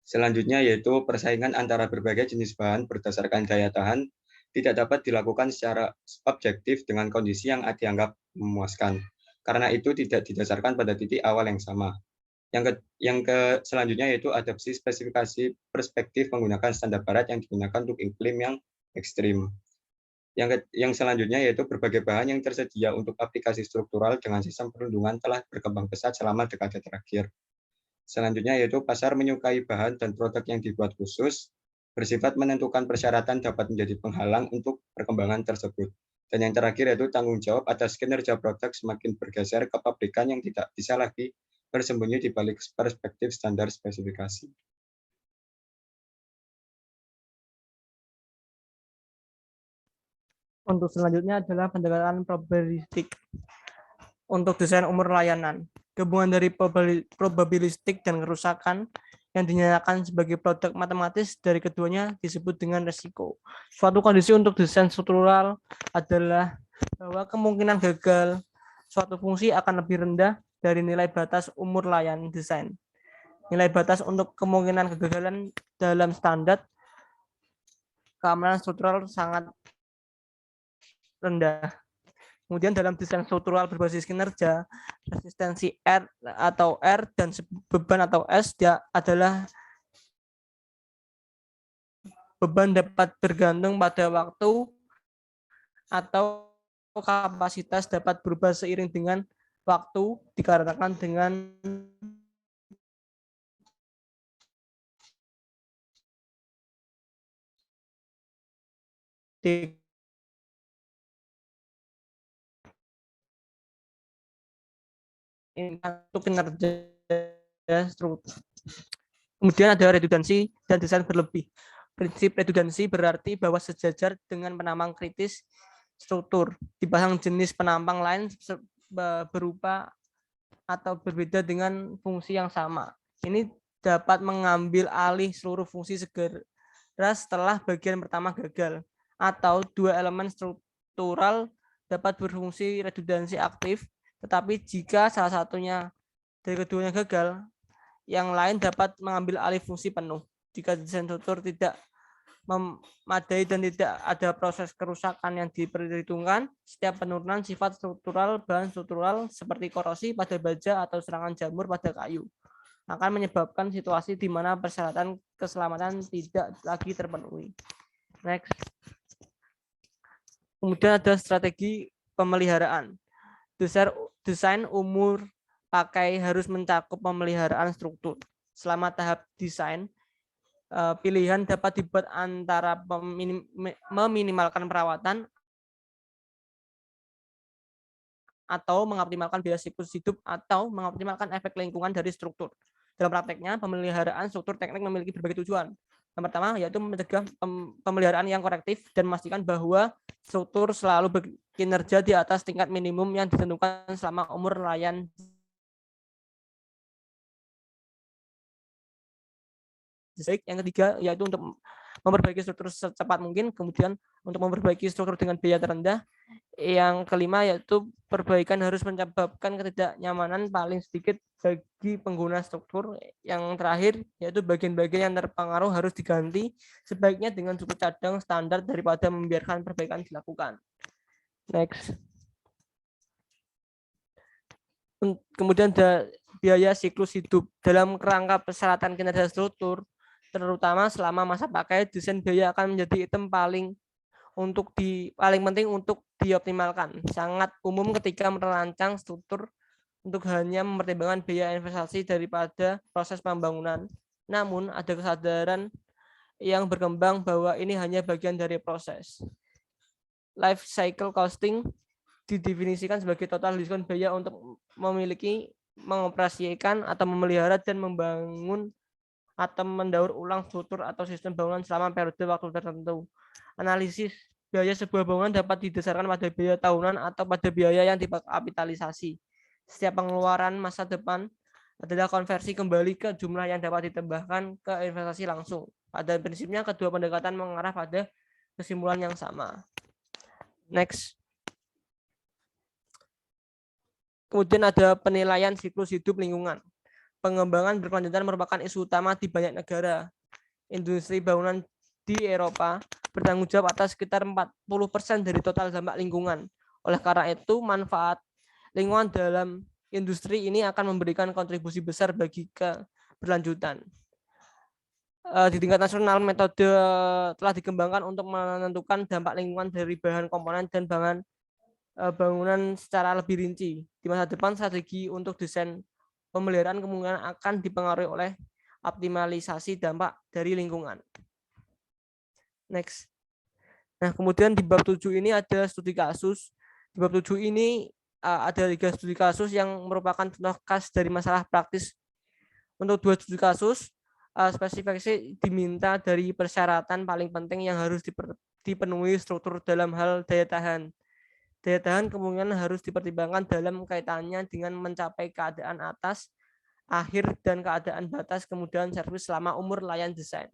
Selanjutnya yaitu persaingan antara berbagai jenis bahan berdasarkan daya tahan tidak dapat dilakukan secara objektif dengan kondisi yang dianggap memuaskan, karena itu tidak didasarkan pada titik awal yang sama. Selanjutnya yaitu adopsi spesifikasi perspektif menggunakan standar barat yang digunakan untuk iklim yang ekstrim. Yang selanjutnya yaitu berbagai bahan yang tersedia untuk aplikasi struktural dengan sistem perlindungan telah berkembang pesat selama dekade terakhir. Selanjutnya yaitu pasar menyukai bahan dan produk yang dibuat khusus, bersifat menentukan persyaratan dapat menjadi penghalang untuk perkembangan tersebut. Dan yang terakhir yaitu tanggung jawab atas kinerja produk semakin bergeser ke pabrikan yang tidak bisa lagi bersembunyi di balik perspektif standar spesifikasi. Untuk selanjutnya adalah pendekatan probabilistik untuk desain umur layanan. Gabungan dari probabilistik dan kerusakan yang dinyatakan sebagai produk matematis dari keduanya disebut dengan resiko. Suatu kondisi untuk desain struktural adalah bahwa kemungkinan gagal suatu fungsi akan lebih rendah dari nilai batas umur layanan desain. Nilai batas untuk kemungkinan kegagalan dalam standar keamanan struktural sangat rendah. Kemudian dalam desain struktural berbasis kinerja, resistensi R atau R dan beban atau S adalah beban dapat bergantung pada waktu atau kapasitas dapat berubah seiring dengan waktu dikarenakan dengan untuk kinerja struktur. Kemudian ada redundansi dan desain berlebih. Prinsip redundansi berarti bahwa sejajar dengan penambang kritis struktur dipasang jenis penambang lain berupa atau berbeda dengan fungsi yang sama. Ini dapat mengambil alih seluruh fungsi segera setelah bagian pertama gagal, atau dua elemen struktural dapat berfungsi redundansi aktif, tetapi jika salah satunya dari keduanya gagal, yang lain dapat mengambil alih fungsi penuh. Jika desain struktur tidak memadai dan tidak ada proses kerusakan yang diperhitungkan, setiap penurunan sifat struktural bahan struktural seperti korosi pada baja atau serangan jamur pada kayu akan menyebabkan situasi di mana persyaratan keselamatan tidak lagi terpenuhi. Next. Kemudian ada strategi pemeliharaan. Desain umur pakai harus mencakup pemeliharaan struktur. Selama tahap desain, pilihan dapat dibuat antara meminimalkan perawatan atau mengoptimalkan biaya siklus hidup atau mengoptimalkan efek lingkungan dari struktur. Dalam prakteknya, pemeliharaan struktur teknik memiliki berbagai tujuan. Yang pertama yaitu mencegah pemeliharaan yang korektif dan memastikan bahwa struktur selalu berkinerja di atas tingkat minimum yang ditentukan selama umur layan. Yang ketiga yaitu untuk memperbaiki struktur secepat mungkin, kemudian untuk memperbaiki struktur dengan biaya terendah. Yang kelima yaitu perbaikan harus menyebabkan ketidaknyamanan paling sedikit bagi pengguna struktur. Yang terakhir yaitu bagian-bagian yang terpengaruh harus diganti sebaiknya dengan cukup cadang standar daripada membiarkan perbaikan dilakukan. Next. Kemudian ada biaya siklus hidup. Dalam kerangka persyaratan kinerja struktur, terutama selama masa pakai, desain biaya akan menjadi item paling penting untuk dioptimalkan. Sangat umum ketika merancang struktur untuk hanya mempertimbangkan biaya investasi daripada proses pembangunan. Namun ada kesadaran yang berkembang bahwa ini hanya bagian dari proses. Life cycle costing didefinisikan sebagai total diskon biaya untuk memiliki, mengoperasikan atau memelihara dan membangun atau mendaur ulang struktur atau sistem bangunan selama periode waktu tertentu. Analisis biaya sebuah bangunan dapat didasarkan pada biaya tahunan atau pada biaya yang dikapitalisasi. Setiap pengeluaran masa depan adalah konversi kembali ke jumlah yang dapat ditambahkan ke investasi langsung. Pada prinsipnya kedua pendekatan mengarah pada kesimpulan yang sama. Next. Kemudian ada penilaian siklus hidup lingkungan. pengembangan berkelanjutan merupakan isu utama di banyak negara. Industri bangunan di Eropa bertanggung jawab atas sekitar 40% dari total dampak lingkungan. Oleh karena itu, manfaat lingkungan dalam industri ini akan memberikan kontribusi besar bagi keberlanjutan. Di tingkat nasional, metode telah dikembangkan untuk menentukan dampak lingkungan dari bahan komponen dan bangunan secara lebih rinci. Di masa depan, strategi untuk desain pemeliharaan kemungkinan akan dipengaruhi oleh optimalisasi dampak dari lingkungan. Next. Nah, kemudian di bab 7 ini ada studi kasus. Di bab 7 ini ada 3 studi kasus yang merupakan contoh khas dari masalah praktis. Untuk 2 studi kasus, spesifikasi diminta dari persyaratan paling penting yang harus dipenuhi struktur dalam hal daya tahan. Daya tahan kemungkinan harus dipertimbangkan dalam kaitannya dengan mencapai keadaan atas, akhir, dan keadaan batas kemudahan servis selama umur layan desain.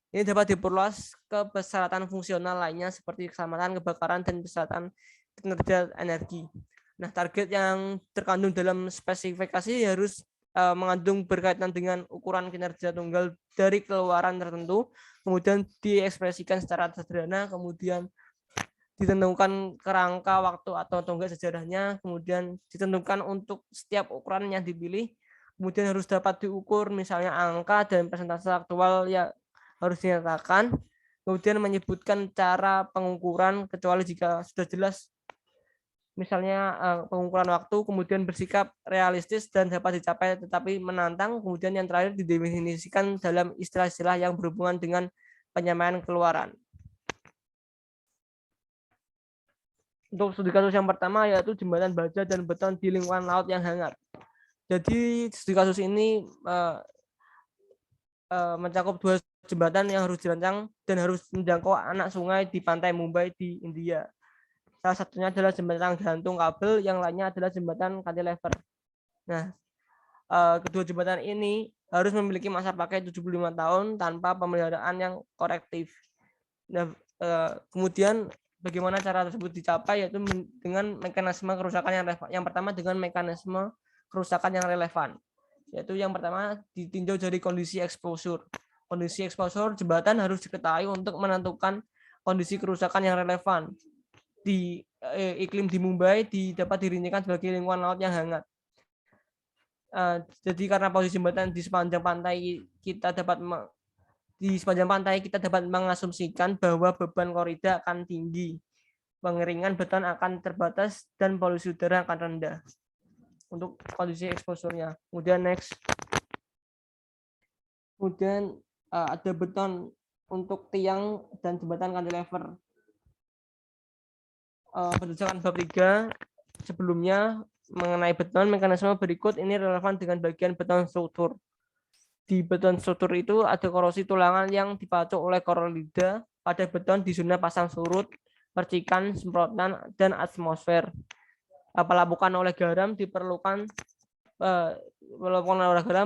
Ini dapat diperluas ke persyaratan fungsional lainnya seperti keselamatan, kebakaran, dan persyaratan kinerja energi. Nah, target yang terkandung dalam spesifikasi harus mengandung berkaitan dengan ukuran kinerja tunggal dari keluaran tertentu, kemudian diekspresikan secara sederhana, kemudian ditentukan kerangka waktu atau tonggak sejarahnya, kemudian ditentukan untuk setiap ukuran yang dipilih, kemudian harus dapat diukur misalnya angka dan persentase aktual yang harus dinyatakan, kemudian menyebutkan cara pengukuran kecuali jika sudah jelas misalnya pengukuran waktu, kemudian bersikap realistis dan dapat dicapai tetapi menantang, kemudian yang terakhir didefinisikan dalam istilah-istilah yang berhubungan dengan penyampaian keluaran. Untuk studi kasus yang pertama yaitu jembatan baja dan beton di lingkungan laut yang hangat. Jadi studi kasus ini mencakup 2 jembatan yang harus dirancang dan harus menjangkau anak sungai di pantai Mumbai di India. Salah satunya adalah jembatan gantung kabel, yang lainnya adalah jembatan cantilever. Nah, kedua jembatan ini harus memiliki masa pakai 75 tahun tanpa pemeliharaan yang korektif. Nah, kemudian bagaimana cara tersebut dicapai, yaitu dengan mekanisme kerusakan yang relevan. Yang pertama dengan mekanisme kerusakan yang relevan, yaitu yang pertama ditinjau dari kondisi exposure. Kondisi exposure jembatan harus diketahui untuk menentukan kondisi kerusakan yang relevan. Di iklim di Mumbai dapat dirincikan sebagai lingkungan laut yang hangat. Jadi karena posisi jembatan di sepanjang pantai kita dapat mengasumsikan bahwa beban korida akan tinggi, pengeringan beton akan terbatas, dan polusi udara akan rendah untuk kondisi exposure-nya. Kemudian next. Kemudian ada beton untuk tiang dan jembatan cantilever. Berdasarkan bab 3 sebelumnya mengenai beton, mekanisme berikut ini relevan dengan bagian beton struktur. Di beton struktur itu ada korosi tulangan yang dipacu oleh korolida pada beton di zona pasang surut, percikan, semprotan, dan atmosfer. Pelapukan oleh garam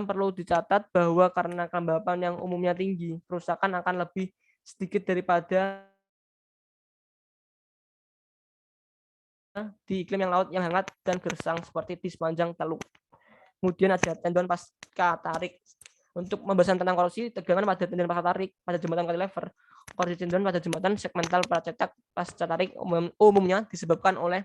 perlu dicatat bahwa karena kelembapan yang umumnya tinggi, kerusakan akan lebih sedikit daripada di iklim yang laut yang hangat dan gersang seperti di sepanjang Teluk. Kemudian ada tendon pasca tarik. Untuk pembahasan tentang korosi tegangan pada tendon pasca tarik pada jembatan cantilever. Korosi tendon pada jembatan segmental pracetak pasca tarik umumnya disebabkan oleh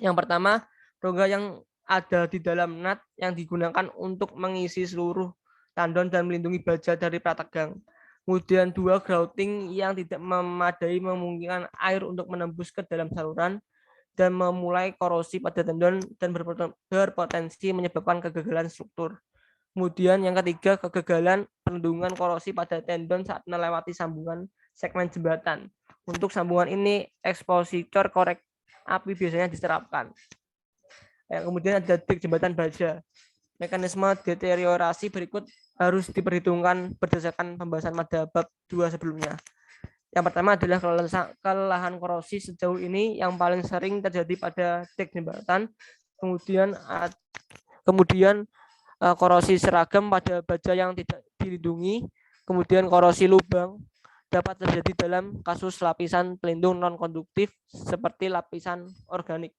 yang pertama, rongga yang ada di dalam nut yang digunakan untuk mengisi seluruh tendon dan melindungi baja dari prategang. Kemudian 2, grouting yang tidak memadai memungkinkan air untuk menembus ke dalam saluran dan memulai korosi pada tendon dan berpotensi menyebabkan kegagalan struktur. Kemudian yang ketiga, kegagalan perlindungan korosi pada tendon saat melewati sambungan segmen jembatan. Untuk sambungan ini, expositor korek api biasanya diterapkan. Kemudian ada dik jembatan baja. Mekanisme deteriorasi berikut harus diperhitungkan berdasarkan pembahasan pada bab 2 sebelumnya. Yang pertama adalah kelelahan korosi sejauh ini yang paling sering terjadi pada dik jembatan. Kemudian korosi seragam pada baja yang tidak dilindungi. Kemudian korosi lubang dapat terjadi dalam kasus lapisan pelindung non-konduktif seperti lapisan organik.